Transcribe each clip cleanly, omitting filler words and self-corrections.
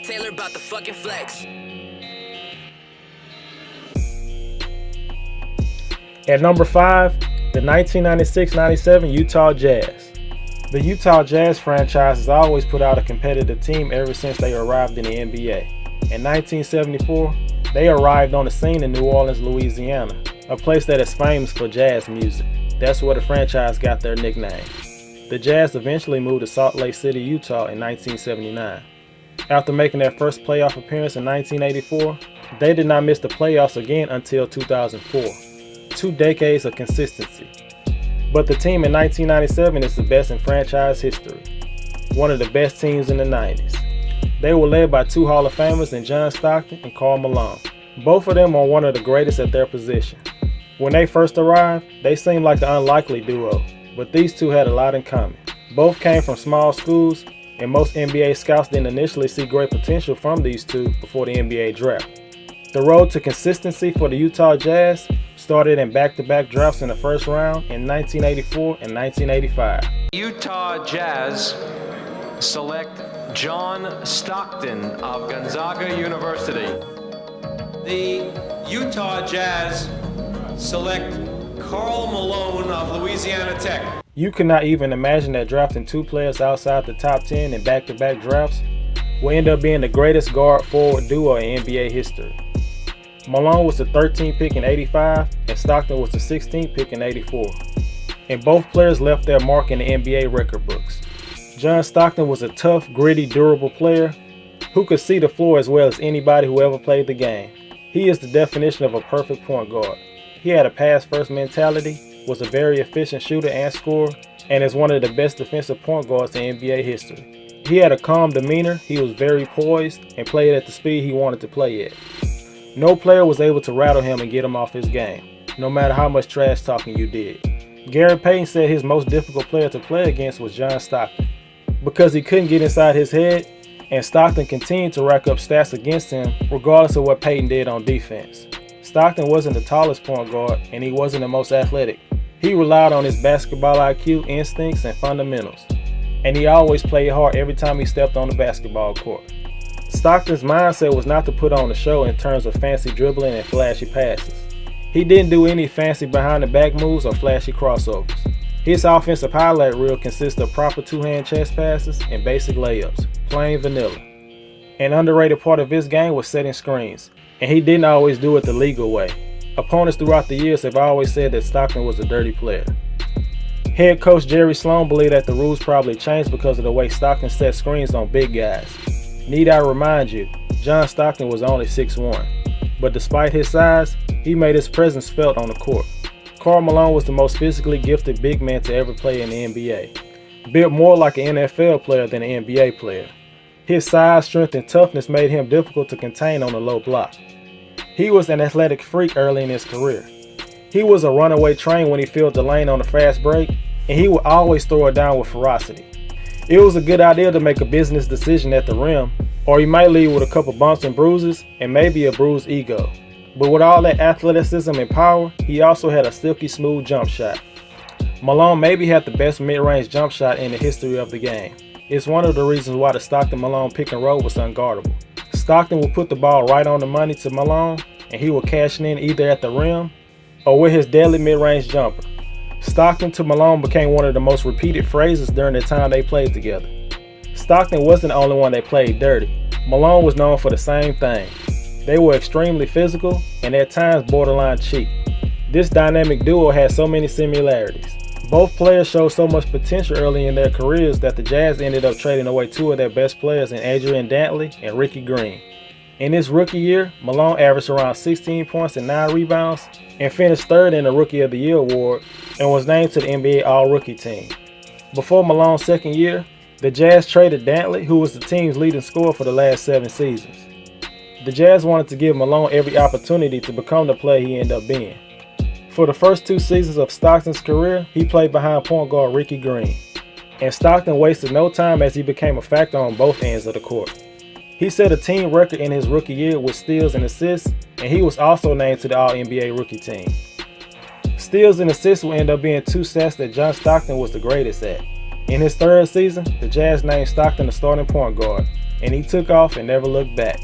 Taylor about the fucking flex. At number 5, the 1996-97 Utah Jazz. The Utah Jazz franchise has always put out a competitive team ever since they arrived in the NBA. In 1974, they arrived on the scene in New Orleans, Louisiana, a place that is famous for jazz music. That's where the franchise got their nickname. The Jazz eventually moved to Salt Lake City, Utah in 1979. After making their first playoff appearance in 1984, they did not miss the playoffs again until 2004. 2 decades of consistency. But the team in 1997 is the best in franchise history. One of the best teams in the 90s. They were led by 2 Hall of Famers in John Stockton and Karl Malone. Both of them are one of the greatest at their position. When they first arrived, they seemed like an unlikely duo, but these two had a lot in common. Both came from small schools, and most NBA scouts didn't initially see great potential from these two before the NBA draft. The road to consistency for the Utah Jazz started in back-to-back drafts in the first round in 1984 and 1985. Utah Jazz select John Stockton of Gonzaga University. The Utah Jazz select Karl Malone of Louisiana Tech. You could not even imagine that drafting 2 players outside the top 10 in back-to-back drafts will end up being the greatest guard-forward duo in NBA history. Malone was the 13th pick in 85 and Stockton was the 16th pick in 84. And both players left their mark in the NBA record books. John Stockton was a tough, gritty, durable player who could see the floor as well as anybody who ever played the game. He is the definition of a perfect point guard. He had a pass-first mentality, was a very efficient shooter and scorer, and is one of the best defensive point guards in NBA history. He had a calm demeanor, he was very poised, and played at the speed he wanted to play at. No player was able to rattle him and get him off his game, no matter how much trash talking you did. Gary Payton said his most difficult player to play against was John Stockton, because he couldn't get inside his head, and Stockton continued to rack up stats against him regardless of what Payton did on defense. Stockton wasn't the tallest point guard, and he wasn't the most athletic. He relied on his basketball IQ, instincts, and fundamentals, and he always played hard every time he stepped on the basketball court. Stockton's mindset was not to put on a show in terms of fancy dribbling and flashy passes. He didn't do any fancy behind-the-back moves or flashy crossovers. His offensive highlight reel consists of proper 2-hand chest passes and basic layups, plain vanilla. An underrated part of his game was setting screens, and he didn't always do it the legal way. Opponents throughout the years have always said that Stockton was a dirty player. Head coach Jerry Sloan believed that the rules probably changed because of the way Stockton set screens on big guys. Need I remind you, John Stockton was only 6'1", but despite his size, he made his presence felt on the court. Karl Malone was the most physically gifted big man to ever play in the NBA, built more like an NFL player than an NBA player. His size, strength, and toughness made him difficult to contain on the low block. He was an athletic freak early in his career. He was a runaway train when he filled the lane on the fast break, and he would always throw it down with ferocity. It was a good idea to make a business decision at the rim, or he might leave with a couple bumps and bruises and maybe a bruised ego. But with all that athleticism and power, he also had a silky smooth jump shot. Malone maybe had the best mid-range jump shot in the history of the game. It's one of the reasons why the Stockton-Malone pick and roll was unguardable. Stockton would put the ball right on the money to Malone, and he would cash it in either at the rim or with his deadly mid-range jumper. Stockton to Malone became one of the most repeated phrases during the time they played together. Stockton wasn't the only one that played dirty. Malone was known for the same thing. They were extremely physical and at times borderline cheap. This dynamic duo had so many similarities. Both players showed so much potential early in their careers that the Jazz ended up trading away 2 of their best players in Adrian Dantley and Ricky Green. In his rookie year, Malone averaged around 16 points and 9 rebounds and finished 3rd in the Rookie of the Year award and was named to the NBA All-Rookie team. Before Malone's second year, the Jazz traded Dantley, who was the team's leading scorer for the last 7 seasons. The Jazz wanted to give Malone every opportunity to become the player he ended up being. For the first 2 seasons of Stockton's career, he played behind point guard Ricky Green, and Stockton wasted no time as he became a factor on both ends of the court. He set a team record in his rookie year with steals and assists, and he was also named to the All-NBA rookie team. Steals and assists will end up being 2 stats that John Stockton was the greatest at. In In his third season, the Jazz named Stockton the starting point guard, and he took off and never looked back.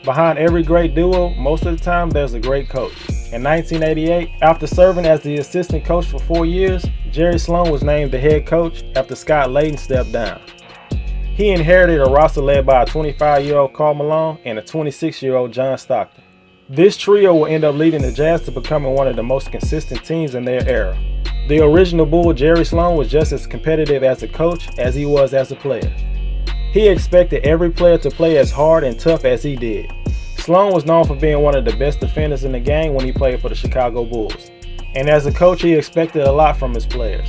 Behind every great duo, most of the time there's a great coach. In 1988, after serving as the assistant coach for 4 years, Jerry Sloan was named the head coach after Scott Layden stepped down. He inherited a roster led by a 25-year-old Karl Malone and a 26-year-old John Stockton. This trio will end up leading the Jazz to becoming one of the most consistent teams in their era. The original Bull, Jerry Sloan, was just as competitive as a coach as he was as a player. He expected every player to play as hard and tough as he did. Sloan was known for being one of the best defenders in the game when he played for the Chicago Bulls. And as a coach, he expected a lot from his players.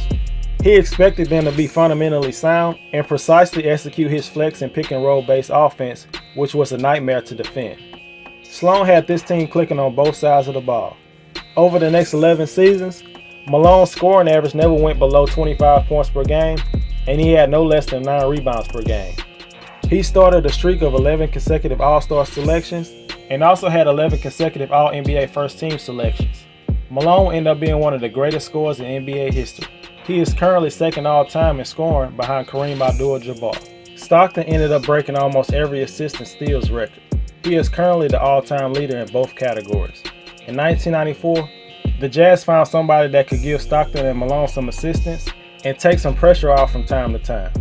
He expected them to be fundamentally sound and precisely execute his flex and pick and roll based offense, which was a nightmare to defend. Sloan had this team clicking on both sides of the ball. Over the next 11 seasons, Malone's scoring average never went below 25 points per game, and he had no less than 9 rebounds per game. He started a streak of 11 consecutive All-Star selections and also had 11 consecutive All-NBA First Team selections. Malone ended up being one of the greatest scorers in NBA history. He is currently second all-time in scoring behind Kareem Abdul-Jabbar. Stockton ended up breaking almost every assist and steals record. He is currently the all-time leader in both categories. In 1994, the Jazz found somebody that could give Stockton and Malone some assistance and take some pressure off from time to time.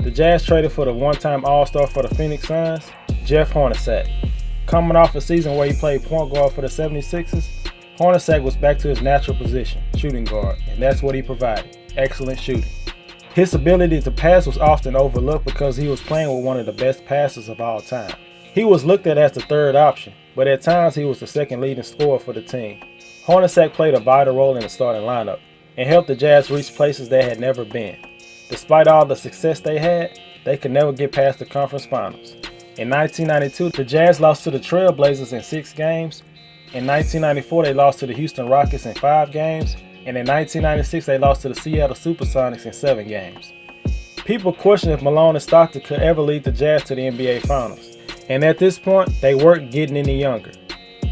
The Jazz traded for the one-time All-Star for the Phoenix Suns, Jeff Hornacek. Coming off a season where he played point guard for the 76ers, Hornacek was back to his natural position, shooting guard, and that's what he provided, excellent shooting. His ability to pass was often overlooked because he was playing with one of the best passers of all time. He was looked at as the third option, but at times he was the second leading scorer for the team. Hornacek played a vital role in the starting lineup and helped the Jazz reach places they had never been. Despite all the success they had, they could never get past the conference finals. In 1992, the Jazz lost to the Trail Blazers in 6 games. In 1994, they lost to the Houston Rockets in 5 games. And in 1996, they lost to the Seattle Supersonics in 7 games. People questioned if Malone and Stockton could ever lead the Jazz to the NBA Finals. And at this point, they weren't getting any younger.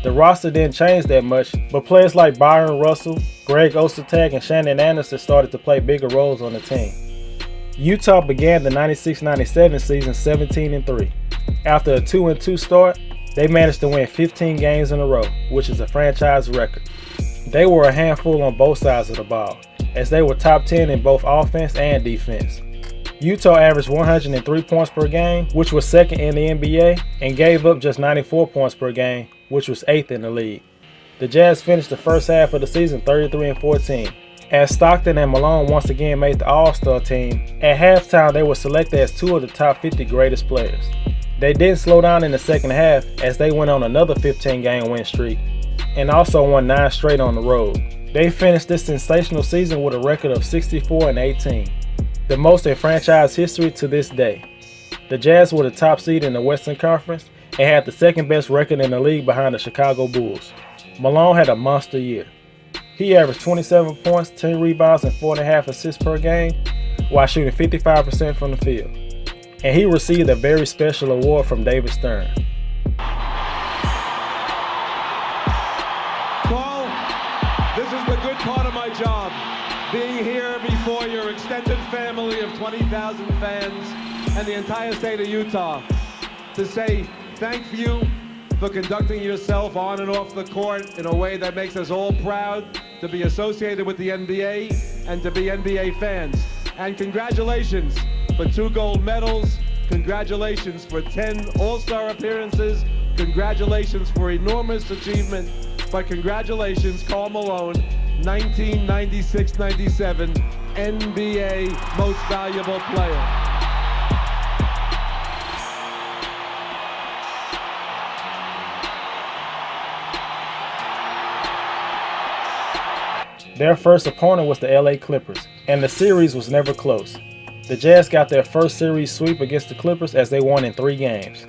The roster didn't change that much, but players like Byron Russell, Greg Ostertag, and Shannon Anderson started to play bigger roles on the team. Utah began the 96-97 season 17-3. After a 2-2 start, they managed to win 15 games in a row, which is a franchise record. They were a handful on both sides of the ball, as they were top 10 in both offense and defense. Utah averaged 103 points per game, which was second in the NBA, and gave up just 94 points per game, which was 8th in the league. The Jazz finished the first half of the season 33-14. As Stockton and Malone once again made the All-Star team, at halftime they were selected as 2 of the top 50 greatest players. They didn't slow down in the second half as they went on another 15-game win streak and also won 9 straight on the road. They finished this sensational season with a record of 64-18, the most in franchise history to this day. The Jazz were the top seed in the Western Conference and had the second best record in the league behind the Chicago Bulls. Malone had a monster year. He averaged 27 points, 10 rebounds, and 4.5 assists per game while shooting 55% from the field. And he received a very special award from David Stern. Carl, this is the good part of my job, being here before your extended family of 20,000 fans and the entire state of Utah to say thank you for conducting yourself on and off the court in a way that makes us all proud to be associated with the NBA and to be NBA fans. And congratulations for 2 gold medals, congratulations for 10 All-Star appearances, congratulations for enormous achievement, but congratulations, Karl Malone, 1996-97 NBA Most Valuable Player. Their first opponent was the LA Clippers, and the series was never close. The Jazz got their first series sweep against the Clippers as they won in 3 games.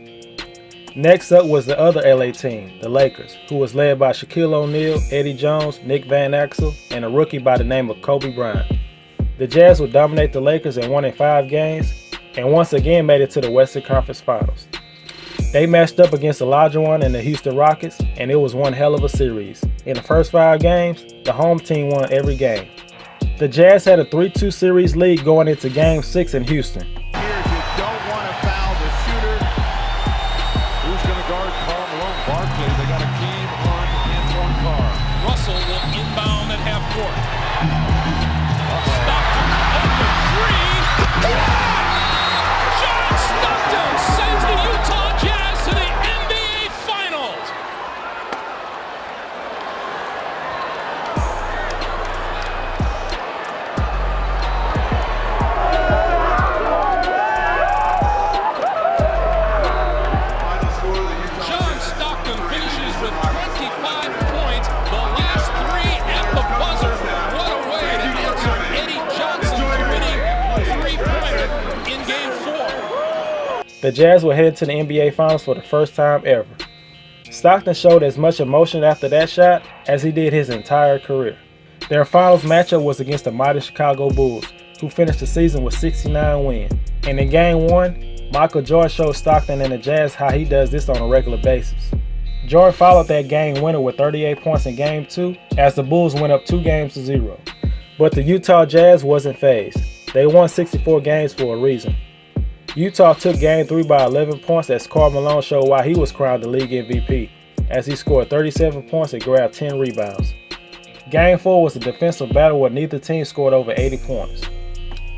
Next up was the other LA team, the Lakers, who was led by Shaquille O'Neal, Eddie Jones, Nick Van Exel, and a rookie by the name of Kobe Bryant. The Jazz would dominate the Lakers and won in 5 games, and once again made it to the Western Conference Finals. They matched up against Olajuwon and the Houston Rockets, and it was one hell of a series. In the first 5 games, the home team won every game. The Jazz had a 3-2 series lead going into Game 6 in Houston. Here, you don't want to foul the shooter. Who's going to guard Karl Malone? Barkley. They got a team on Antoine Carr. Russell will inbound at half court. Stockton open three. John Stockton sends the Utah Jazz to the NBA Finals. John Stockton finishes with 25 points, the last three at the buzzer. What a way to answer Eddie Johnson's winning three-pointer in Game 4. The Jazz were headed to the NBA Finals for the first time ever. Stockton showed as much emotion after that shot as he did his entire career. Their finals matchup was against the mighty Chicago Bulls, who finished the season with 69 wins. And in Game 1, Michael Jordan showed Stockton and the Jazz how he does this on a regular basis. Jordan followed that game winner with 38 points in Game 2 as the Bulls went up 2-0. But the Utah Jazz wasn't fazed. They won 64 games for a reason. Utah took Game 3 by 11 points as Karl Malone showed why he was crowned the league MVP, as he scored 37 points and grabbed 10 rebounds. Game 4 was a defensive battle where neither team scored over 80 points.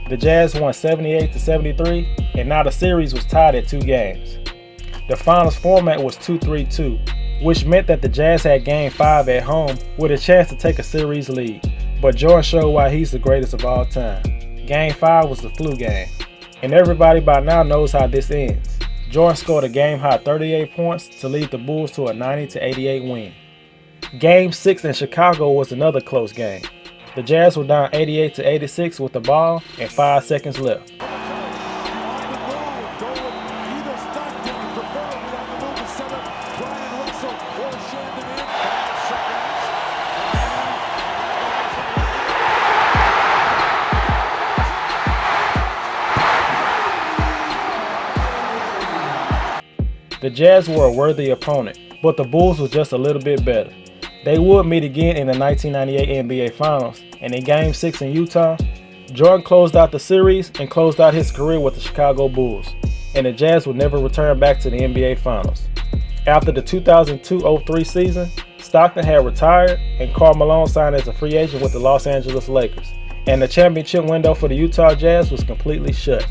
The Jazz won 78-73, and now the series was tied at 2 games. The finals format was 2-3-2, which meant that the Jazz had Game 5 at home with a chance to take a series lead, but Jordan showed why he's the greatest of all time. Game 5 was the flu game, and everybody by now knows how this ends. Jordan scored a game-high 38 points to lead the Bulls to a 90-88 win. Game 6 in Chicago was another close game. The Jazz were down 88-86 with the ball and 5 seconds left. The Jazz were a worthy opponent, but the Bulls was just a little bit better. They would meet again in the 1998 NBA Finals, and in Game 6 in Utah, Jordan closed out the series and closed out his career with the Chicago Bulls, and the Jazz would never return back to the NBA Finals. After the 2002-03 season, Stockton had retired and Karl Malone signed as a free agent with the Los Angeles Lakers, and the championship window for the Utah Jazz was completely shut.